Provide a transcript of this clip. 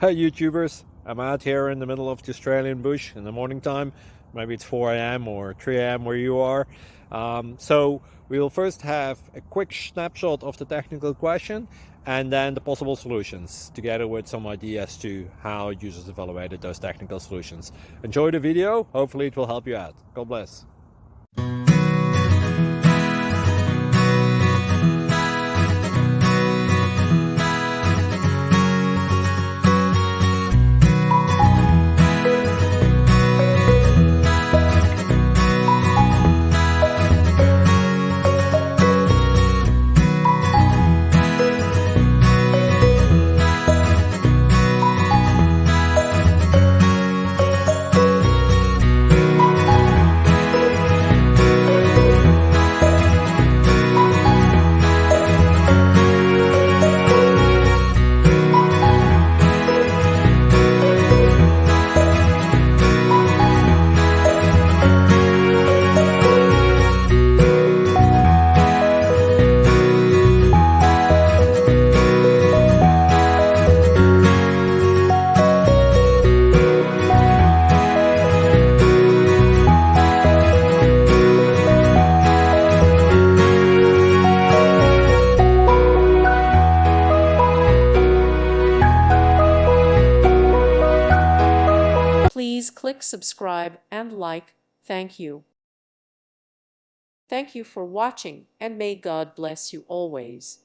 Hey YouTubers, I'm out here in the middle of the Australian bush in the morning time. Maybe it's 4 a.m. or 3 a.m. where you are. So we'll first have a quick snapshot of the technical question and then the possible solutions, together with some ideas to how users evaluated those technical solutions. Enjoy the video, hopefully it will help you out. God bless. Please click subscribe and like. Thank you. Thank you for watching, and may God bless you always.